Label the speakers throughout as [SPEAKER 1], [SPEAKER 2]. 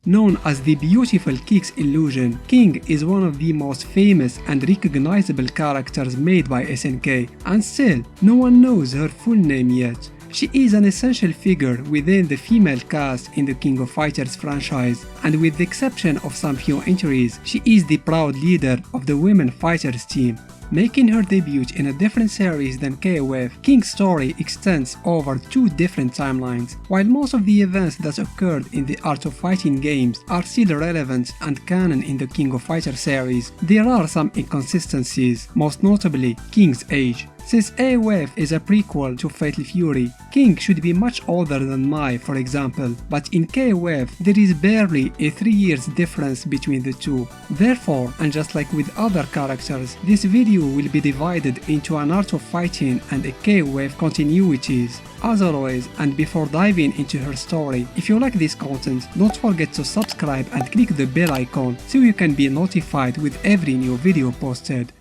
[SPEAKER 1] Known as the Beautiful Kicks illusion, King is one of the most famous and recognizable characters made by SNK, and still, no one knows her full name yet. She is an essential figure within the female cast in the King of Fighters franchise, and with the exception of some few entries, she is the proud leader of the women fighters team. Making her debut in a different series than KOF, King's story extends over 2 different timelines. While most of the events that occurred in the Art of Fighting games are still relevant and canon in the King of Fighters series, there are some inconsistencies, most notably King's age. Since KOF is a prequel to Fatal Fury, King should be much older than Mai, for example, but in KOF there is barely a 3 years difference between the two. Therefore, and just like with other characters, this video will be divided into an Art of Fighting and a KOF continuities. As always, and before diving into her story, if you like this content, don't forget to subscribe and click the bell icon so you can be notified with every new video posted.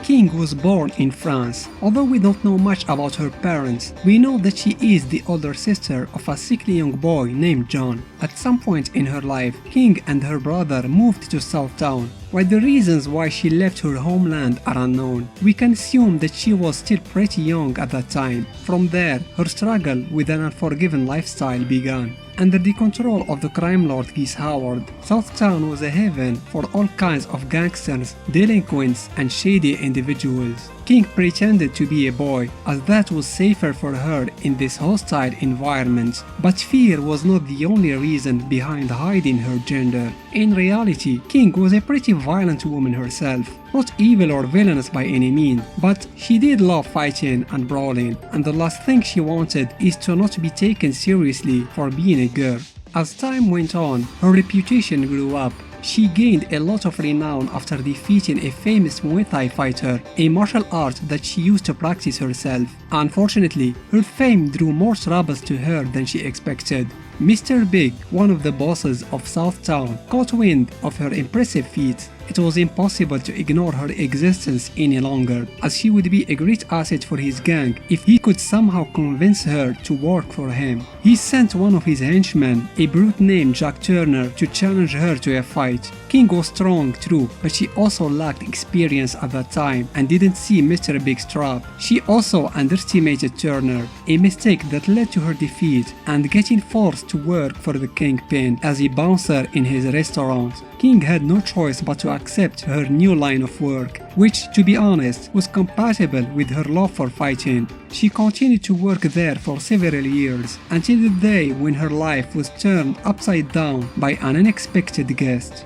[SPEAKER 1] King was born in France. Although we don't know much about her parents, we know that she is the older sister of a sickly young boy named John. At some point in her life, King and her brother moved to Southtown. While the reasons why she left her homeland are unknown, we can assume that she was still pretty young at that time. From there, her struggle with an unforgiving lifestyle began. Under the control of the crime lord Geese Howard, Southtown was a haven for all kinds of gangsters, delinquents, and shady individuals. King pretended to be a boy, as that was safer for her in this hostile environment, but fear was not the only reason behind hiding her gender. In reality, King was a pretty violent woman herself, not evil or villainous by any means, but she did love fighting and brawling, and the last thing she wanted is to not be taken seriously for being a girl. As time went on, her reputation grew up. She gained a lot of renown after defeating a famous Muay Thai fighter, a martial art that she used to practice herself. Unfortunately, her fame drew more troubles to her than she expected. Mr. Big, one of the bosses of Southtown, caught wind of her impressive feats. It was impossible to ignore her existence any longer, as she would be a great asset for his gang if he could somehow convince her to work for him. He sent one of his henchmen, a brute named Jack Turner, to challenge her to a fight. King was strong, true, but she also lacked experience at that time and didn't see Mr. Big's trap. She also underestimated Turner, a mistake that led to her defeat and getting forced to work for the Kingpin as a bouncer in his restaurant. King had no choice but to accept her new line of work, which, to be honest, was compatible with her love for fighting. She continued to work there for several years, until the day when her life was turned upside down by an unexpected guest.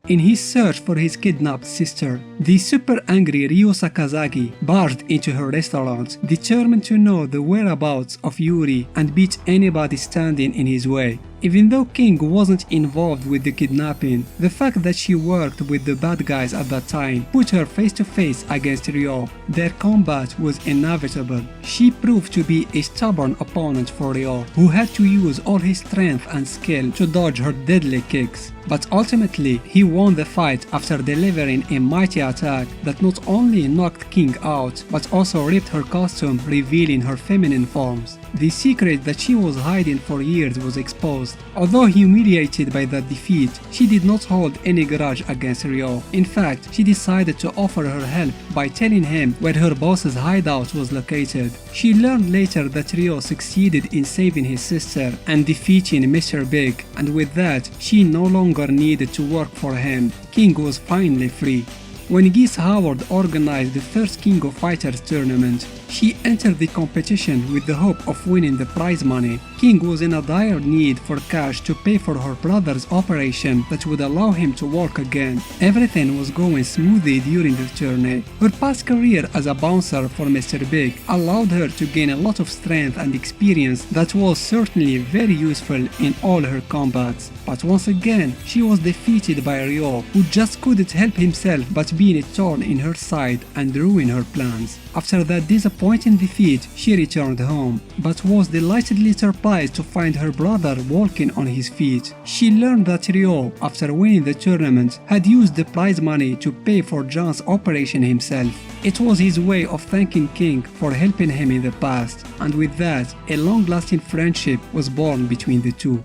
[SPEAKER 1] In his search for his kidnapped sister, the super angry Ryo Sakazaki barged into her restaurant, determined to know the whereabouts of Yuri and beat anybody standing in his way. Even though King wasn't involved with the kidnapping, the fact that she worked with the bad guys at that time put her face to face against Ryo. Their combat was inevitable. She proved to be a stubborn opponent for Ryo, who had to use all his strength and skill to dodge her deadly kicks. But ultimately, he won the fight after delivering a mighty attack that not only knocked King out, but also ripped her costume, revealing her feminine forms. The secret that she was hiding for years was exposed. Although humiliated by that defeat, she did not hold any grudge against Ryo. In fact, she decided to offer her help by telling him where her boss's hideout was located. She learned later that Ryo succeeded in saving his sister and defeating Mr. Big, and with that, she no longer needed to work for him. King was finally free. When Geese Howard organized the first King of Fighters tournament, she entered the competition with the hope of winning the prize money. King was in a dire need for cash to pay for her brother's operation that would allow him to work again. Everything was going smoothly during the tourney. Her past career as a bouncer for Mr. Big allowed her to gain a lot of strength and experience that was certainly very useful in all her combats. But once again, she was defeated by Ryo, who just couldn't help himself but but been a thorn in her side and ruined her plans. After that disappointing defeat, she returned home, but was delightedly surprised to find her brother walking on his feet. She learned that Ryo, after winning the tournament, had used the prize money to pay for John's operation himself. It was his way of thanking King for helping him in the past, and with that, a long-lasting friendship was born between the two.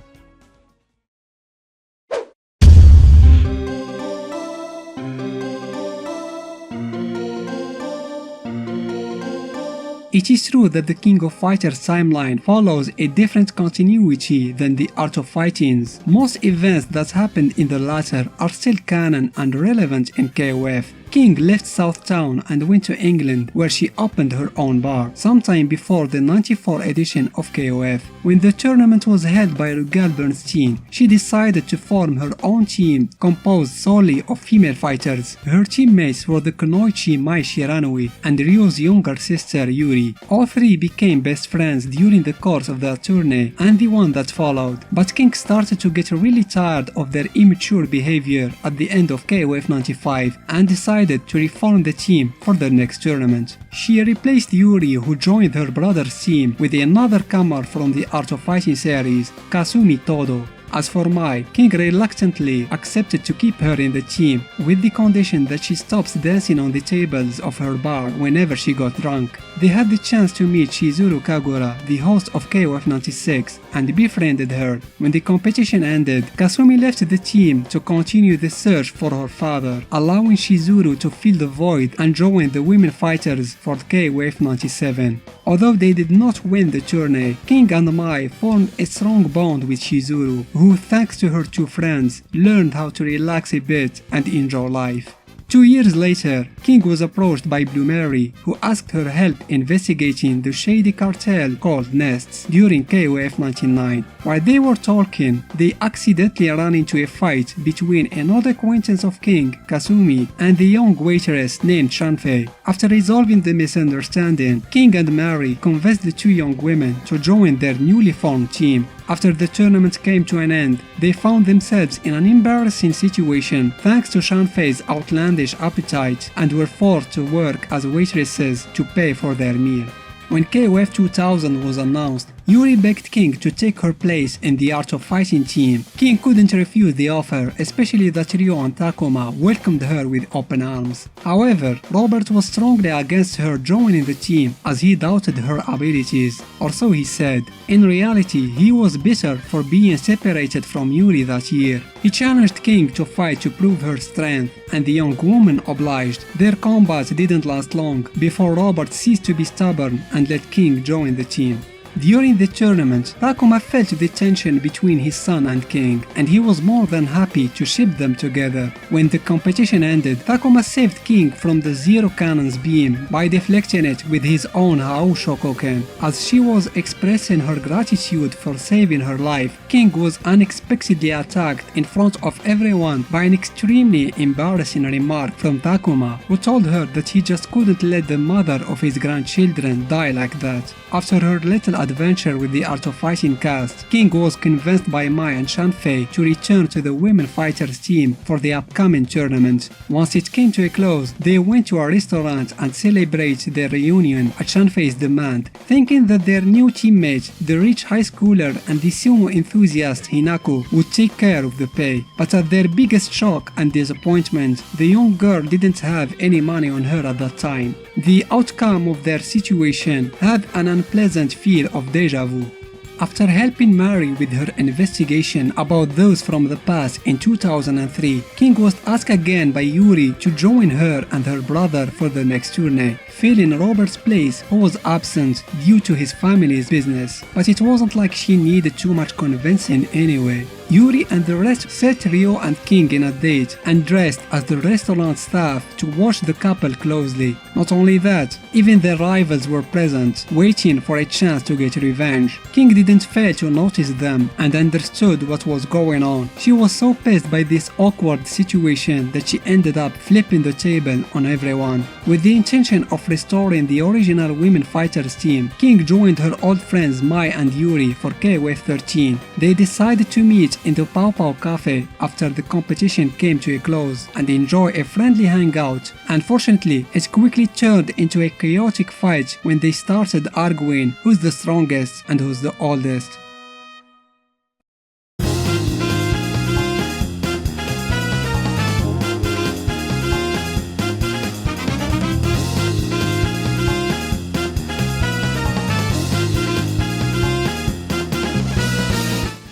[SPEAKER 1] It is true that the King of Fighters timeline follows a different continuity than the Art of Fighting's. Most events that happened in the latter are still canon and relevant in KOF. King left Southtown and went to England, where she opened her own bar, sometime before the '94 edition of KOF. When the tournament was held by Rugal Bernstein, she decided to form her own team, composed solely of female fighters. Her teammates were the Kunoichi Mai Shiranui and Ryo's younger sister Yuri. All three became best friends during the course of that tourney and the one that followed, but King started to get really tired of their immature behavior at the end of KOF 95 and decided to reform the team for their next tournament. She replaced Yuri, who joined her brother's team, with another comer from the Art of Fighting series, Kasumi Todo. As for Mai, King reluctantly accepted to keep her in the team, with the condition that she stops dancing on the tables of her bar whenever she got drunk. They had the chance to meet Shizuru Kagura, the host of KOF 96, and befriended her. When the competition ended, Kasumi left the team to continue the search for her father, allowing Shizuru to fill the void and join the women fighters for KOF 97. Although they did not win the tourney, King and Mai formed a strong bond with Shizuru, who, thanks to her two friends, learned how to relax a bit and enjoy life. 2 years later, King was approached by Blue Mary, who asked her help investigating the shady cartel called Nests during KOF 99. While they were talking, they accidentally ran into a fight between an old acquaintance of King, Kasumi, and a young waitress named Shanfei. After resolving the misunderstanding, King and Mary convinced the two young women to join their newly formed team. After the tournament came to an end, they found themselves in an embarrassing situation thanks to Shanfei's outlandish appetite and were forced to work as waitresses to pay for their meal. When KOF 2000 was announced, Yuri begged King to take her place in the Art of Fighting team. King couldn't refuse the offer, especially that Ryo and Takuma welcomed her with open arms. However, Robert was strongly against her joining the team as he doubted her abilities, or so he said. In reality, he was bitter for being separated from Yuri that year. He challenged King to fight to prove her strength, and the young woman obliged. Their combat didn't last long before Robert ceased to be stubborn and let King join the team. During the tournament, Takuma felt the tension between his son and King, and he was more than happy to ship them together. When the competition ended, Takuma saved King from the Zero Cannon's beam by deflecting it with his own Hao Shokoken. As she was expressing her gratitude for saving her life, King was unexpectedly attacked in front of everyone by an extremely embarrassing remark from Takuma, who told her that he just couldn't let the mother of his grandchildren die like that. After her little adventure with the Art of Fighting cast, King was convinced by Mai and Shanfei to return to the women fighters team for the upcoming tournament. Once it came to a close, they went to a restaurant and celebrated their reunion at Shanfei's demand, thinking that their new teammate, the rich high schooler and the sumo enthusiast Hinako, would take care of the pay. But at their biggest shock and disappointment, the young girl didn't have any money on her at that time. The outcome of their situation had an unpleasant feel of deja vu. After helping Mary with her investigation about those from the past in 2003, King was asked again by Yuri to join her and her brother for the next tourney, filling Robert's place, who was absent due to his family's business. But it wasn't like she needed too much convincing anyway. Yuri and the rest set Ryo and King in a date and dressed as the restaurant staff to watch the couple closely. Not only that, even their rivals were present, waiting for a chance to get revenge. King didn't fail to notice them and understood what was going on. She was so pissed by this awkward situation that she ended up flipping the table on everyone. With the intention of restoring the original women fighters team, King joined her old friends Mai and Yuri for KOF 13. They decided to meet went into Pao Pao Cafe after the competition came to a close and enjoy a friendly hangout. Unfortunately, it quickly turned into a chaotic fight when they started arguing who's the strongest and who's the oldest.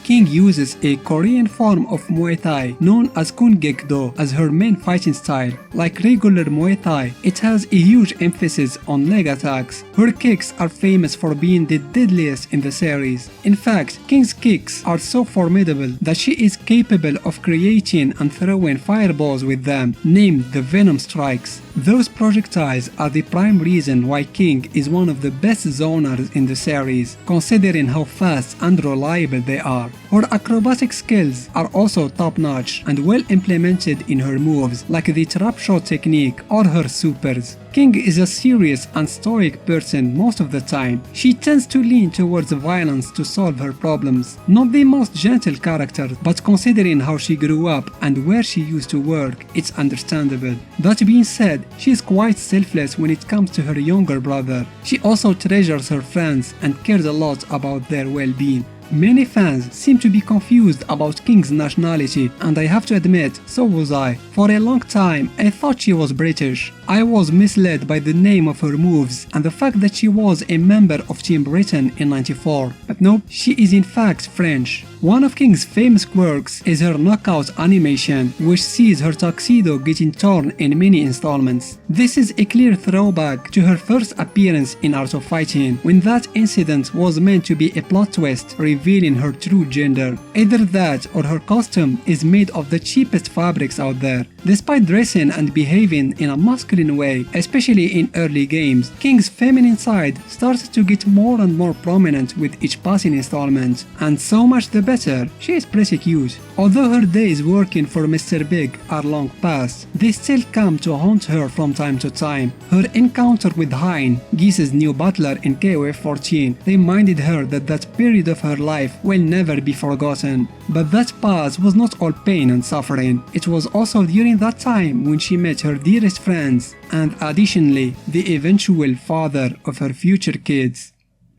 [SPEAKER 1] King uses a Korean form of Muay Thai known as Kungekdo as her main fighting style. Like regular Muay Thai, it has a huge emphasis on leg attacks. Her kicks are famous for being the deadliest in the series. In fact, King's kicks are so formidable that she is capable of creating and throwing fireballs with them, named the Venom Strikes. Those projectiles are the prime reason why King is one of the best zoners in the series, considering how fast and reliable they are. Her acrobatic skills are also top-notch and well implemented in her moves, like the trap shot technique or her supers. King is a serious and stoic person most of the time. She tends to lean towards violence to solve her problems. Not the most gentle character, but considering how she grew up and where she used to work, it's understandable. That being said, she is quite selfless when it comes to her younger brother. She also treasures her friends and cares a lot about their well-being. Many fans seem to be confused about King's nationality, and I have to admit, so was I. For a long time, I thought she was British. I was misled by the name of her moves and the fact that she was a member of Team Britain in '94. But nope, she is in fact French. One of King's famous quirks is her knockout animation, which sees her tuxedo getting torn in many installments. This is a clear throwback to her first appearance in Art of Fighting, when that incident was meant to be a plot twist revealing her true gender. Either that or her costume is made of the cheapest fabrics out there. Despite dressing and behaving in a masculine way, especially in early games, King's feminine side started to get more and more prominent with each passing installment, and so much the better. She is pretty cute. Although her days working for Mr. Big are long past, they still come to haunt her from time to time. Her encounter with Hein, Geese's new butler in KOF 14, reminded her that that period of her life will never be forgotten. But that past was not all pain and suffering. It was also during that time when she met her dearest friends, and additionally, the eventual father of her future kids.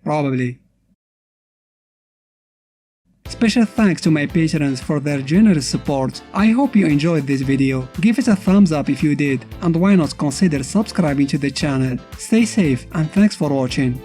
[SPEAKER 1] Probably. Special thanks to my patrons for their generous support. I hope you enjoyed this video. Give it a thumbs up if you did, and why not consider subscribing to the channel. Stay safe and thanks for watching.